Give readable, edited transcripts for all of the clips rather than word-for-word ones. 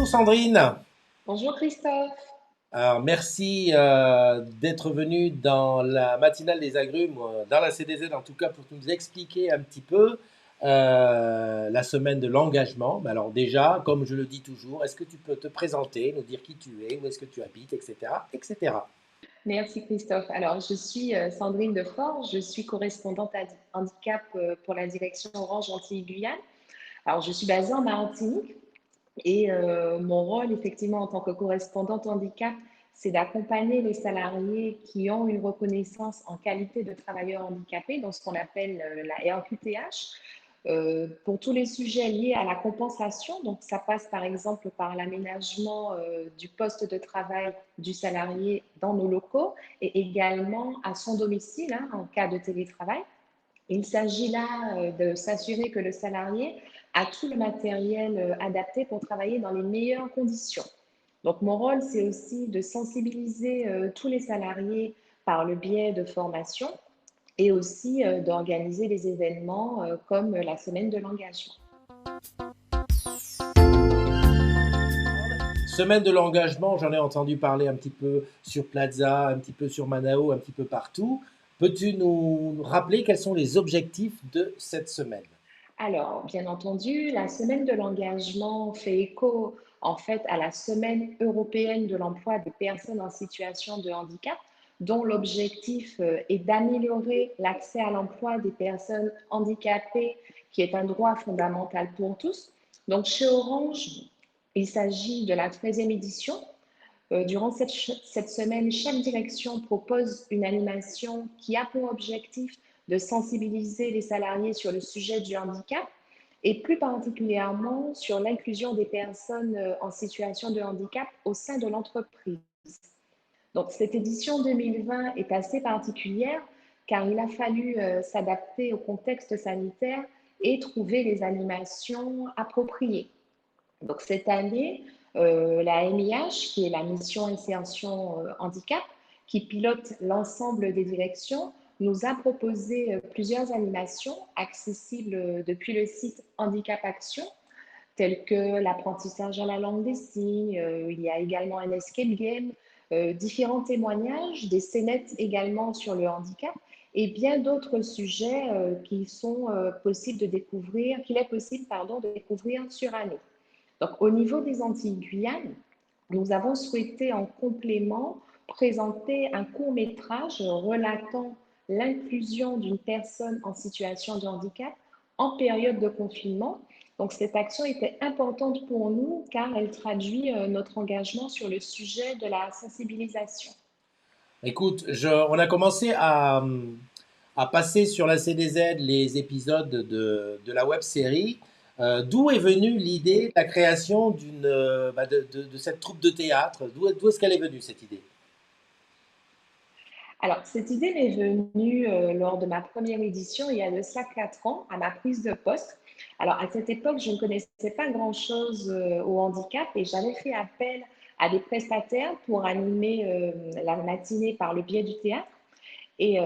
Bonjour Sandrine. Bonjour Christophe. Alors merci d'être venue dans la matinale des agrumes, dans la CDZ en tout cas, pour nous expliquer un petit peu la semaine de l'engagement. Mais alors déjà, comme je le dis toujours, est-ce que tu peux te présenter, nous dire qui tu es, où est-ce que tu habites, etc., etc. Merci Christophe. Alors, je suis Sandrine Defort, je suis correspondante à handicap pour la direction Orange Antilles-Guyane. Alors, je suis basée en Martinique et mon rôle, effectivement, en tant que correspondante handicap, c'est d'accompagner les salariés qui ont une reconnaissance en qualité de travailleurs handicapés, dans ce qu'on appelle la RQTH. Pour tous les sujets liés à la compensation, donc ça passe par exemple par l'aménagement du poste de travail du salarié dans nos locaux et également à son domicile hein, en cas de télétravail. Il s'agit là de s'assurer que le salarié a tout le matériel adapté pour travailler dans les meilleures conditions. Donc mon rôle, c'est aussi de sensibiliser tous les salariés par le biais de formation et aussi d'organiser des événements comme la semaine de l'engagement. Semaine de l'engagement, j'en ai entendu parler un petit peu sur Plaza, un petit peu sur Manao, un petit peu partout. Peux-tu nous rappeler quels sont les objectifs de cette semaine? Alors, bien entendu, la semaine de l'engagement fait écho en fait à la semaine européenne de l'emploi des personnes en situation de handicap, dont l'objectif est d'améliorer l'accès à l'emploi des personnes handicapées, qui est un droit fondamental pour tous. Donc, chez Orange, il s'agit de la 13e édition. Durant cette semaine, chaque direction propose une animation qui a pour objectif de sensibiliser les salariés sur le sujet du handicap et plus particulièrement sur l'inclusion des personnes en situation de handicap au sein de l'entreprise. Donc, cette édition 2020 est assez particulière car il a fallu s'adapter au contexte sanitaire et trouver les animations appropriées. Donc, cette année, la MIH, qui est la mission Insertion Handicap, qui pilote l'ensemble des directions, nous a proposé plusieurs animations accessibles depuis le site Handicap Action, telles que l'apprentissage à la langue des signes. Il y a également un escape game, différents témoignages, des scénettes également sur le handicap et bien d'autres sujets qui sont possibles de découvrir, qu'il est possible pardon, de découvrir sur année. Donc, au niveau des Antilles-Guyane, nous avons souhaité en complément présenter un court-métrage relatant l'inclusion d'une personne en situation de handicap en période de confinement. Donc, cette action était importante pour nous car elle traduit notre engagement sur le sujet de la sensibilisation. Écoute, on a commencé à passer sur la CDZ les épisodes de la web série. D'où est venue l'idée de la création de cette troupe de théâtre? D'où est-ce qu'elle est venue, cette idée? Alors, cette idée m'est venue lors de ma première édition, il y a de cela 4 ans, à ma prise de poste. Alors, à cette époque, je ne connaissais pas grand-chose au handicap et j'avais fait appel à des prestataires pour animer la matinée par le biais du théâtre. Et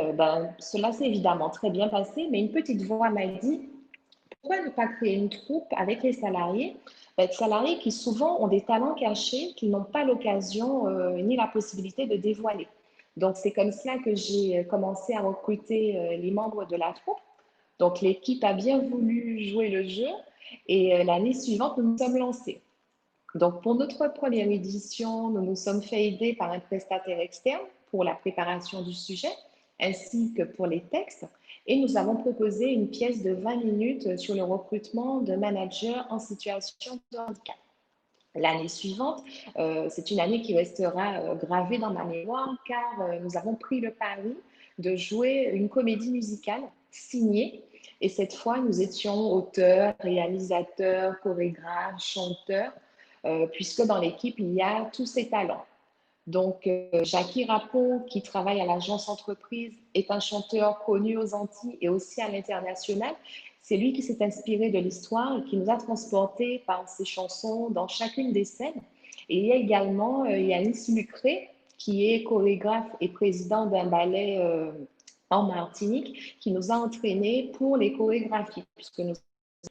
cela s'est évidemment très bien passé, mais une petite voix m'a dit, pourquoi ne pas créer une troupe avec les salariés, salariés qui souvent ont des talents cachés qu'ils n'ont pas l'occasion ni la possibilité de dévoiler. Donc, c'est comme cela que j'ai commencé à recruter les membres de la troupe. Donc, l'équipe a bien voulu jouer le jeu et l'année suivante, nous nous sommes lancés. Donc, pour notre première édition, nous nous sommes fait aider par un prestataire externe pour la préparation du sujet, ainsi que pour les textes. Et nous avons proposé une pièce de 20 minutes sur le recrutement de managers en situation de handicap. L'année suivante, c'est une année qui restera gravée dans ma mémoire car nous avons pris le pari de jouer une comédie musicale signée. Et cette fois, nous étions auteurs, réalisateurs, chorégraphes, chanteurs, puisque dans l'équipe, il y a tous ces talents. Donc, Jackie Rapon, qui travaille à l'agence entreprise, est un chanteur connu aux Antilles et aussi à l'international. C'est lui qui s'est inspiré de l'histoire et qui nous a transportés par ses chansons dans chacune des scènes. Et il y a également Yanis Lucré, qui est chorégraphe et président d'un ballet en Martinique, qui nous a entraînés pour les chorégraphies, puisque nous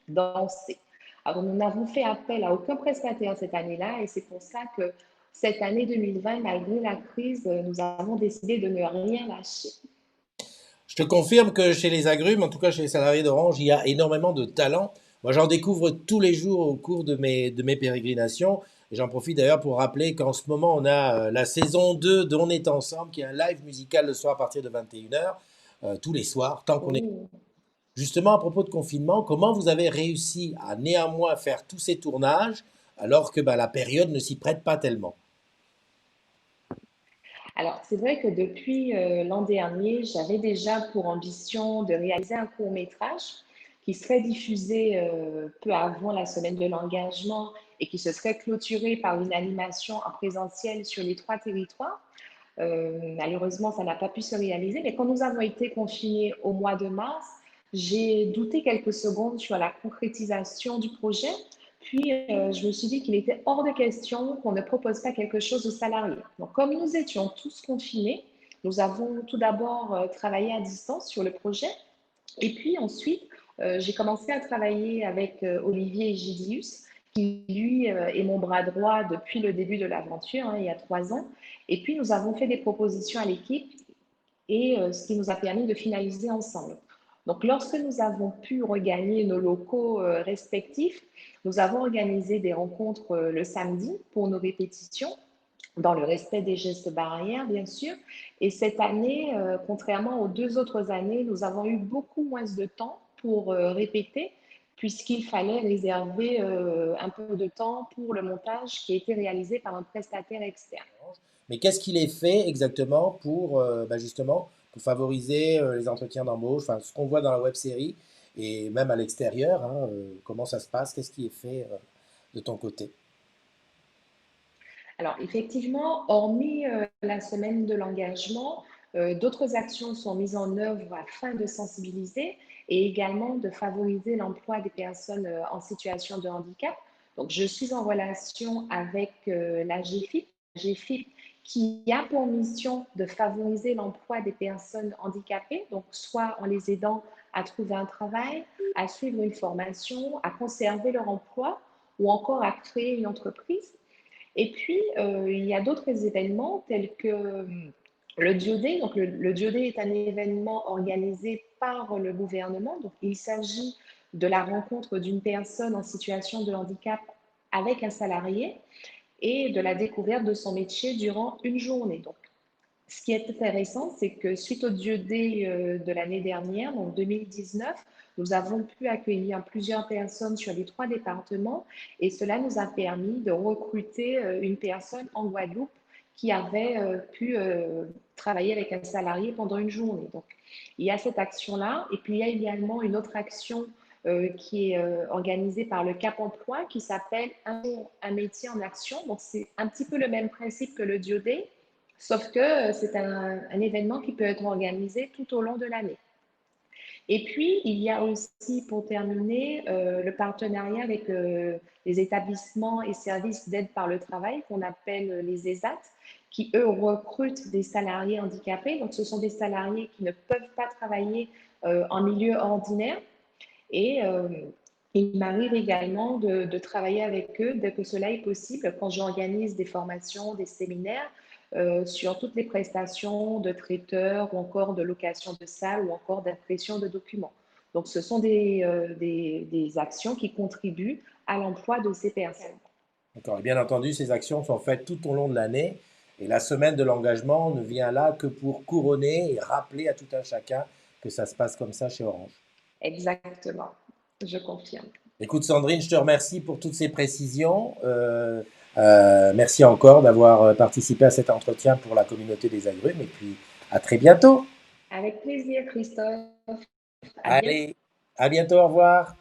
avons dansé. Alors, nous n'avons fait appel à aucun prestataire cette année-là et c'est pour ça que cette année 2020, malgré la crise, nous avons décidé de ne rien lâcher. Je te confirme que chez les agrumes, en tout cas chez les salariés d'Orange, il y a énormément de talent. Moi, j'en découvre tous les jours au cours de mes pérégrinations. Et j'en profite d'ailleurs pour rappeler qu'en ce moment, on a la saison 2 de On est ensemble, qui est un live musical le soir à partir de 21h, tous les soirs, tant qu'on est. Oh. Justement, à propos de confinement, comment vous avez réussi à néanmoins faire tous ces tournages alors que la période ne s'y prête pas tellement? Alors, c'est vrai que depuis l'an dernier, j'avais déjà pour ambition de réaliser un court-métrage qui serait diffusé peu avant la semaine de l'engagement et qui se serait clôturé par une animation en présentiel sur les 3 territoires. Malheureusement, ça n'a pas pu se réaliser, mais quand nous avons été confinés au mois de mars, j'ai douté quelques secondes sur la concrétisation du projet. Puis, je me suis dit qu'il était hors de question qu'on ne propose pas quelque chose aux salariés. Donc, comme nous étions tous confinés, nous avons tout d'abord travaillé à distance sur le projet. Et puis ensuite, j'ai commencé à travailler avec Olivier Egidius, qui lui est mon bras droit depuis le début de l'aventure, il y a 3 ans. Et puis nous avons fait des propositions à l'équipe et ce qui nous a permis de finaliser ensemble. Donc lorsque nous avons pu regagner nos locaux respectifs, nous avons organisé des rencontres le samedi pour nos répétitions dans le respect des gestes barrières, bien sûr. Et cette année, contrairement aux 2 autres années, nous avons eu beaucoup moins de temps pour répéter, puisqu'il fallait réserver un peu de temps pour le montage qui a été réalisé par un prestataire externe. Mais qu'est-ce qu'il est fait exactement pour justement pour favoriser les entretiens d'embauche, enfin ce qu'on voit dans la web série et même à l'extérieur, hein, comment ça se passe, qu'est-ce qui est fait de ton côté? Alors, effectivement, hormis la semaine de l'engagement, d'autres actions sont mises en œuvre afin de sensibiliser et également de favoriser l'emploi des personnes en situation de handicap. Donc, je suis en relation avec la GFIP qui a pour mission de favoriser l'emploi des personnes handicapées, donc soit en les aidant à trouver un travail, à suivre une formation, à conserver leur emploi ou encore à créer une entreprise. Et puis, il y a d'autres événements tels que le Diodé. Donc, le Diodé est un événement organisé par le gouvernement. Donc, il s'agit de la rencontre d'une personne en situation de handicap avec un salarié et de la découverte de son métier durant une journée. Donc, ce qui est intéressant, c'est que suite au Dieu D de l'année dernière, donc 2019, nous avons pu accueillir plusieurs personnes sur les 3 départements et cela nous a permis de recruter une personne en Guadeloupe qui avait pu travailler avec un salarié pendant une journée. Donc, il y a cette action-là et puis il y a également une autre action qui est organisée par le Cap Emploi qui s'appelle Un jour, un métier en action. Donc, c'est un petit peu le même principe que le Diodé, sauf que c'est un événement qui peut être organisé tout au long de l'année. Et puis, il y a aussi, pour terminer, le partenariat avec les établissements et services d'aide par le travail qu'on appelle les ESAT, qui, eux, recrutent des salariés handicapés. Donc, ce sont des salariés qui ne peuvent pas travailler en milieu ordinaire. Et il m'arrive également de travailler avec eux dès que cela est possible, quand j'organise des formations, des séminaires sur toutes les prestations de traiteurs ou encore de location de salles ou encore d'impression de documents. Donc, ce sont des actions qui contribuent à l'emploi de ces personnes. D'accord. Et bien entendu, ces actions sont faites tout au long de l'année et la semaine de l'engagement ne vient là que pour couronner et rappeler à tout un chacun que ça se passe comme ça chez Orange. Exactement, je confirme. Écoute Sandrine, je te remercie pour toutes ces précisions. Merci encore d'avoir participé à cet entretien pour la communauté des agrumes et puis à très bientôt. Avec plaisir, Christophe. À bientôt. Allez, à bientôt, au revoir.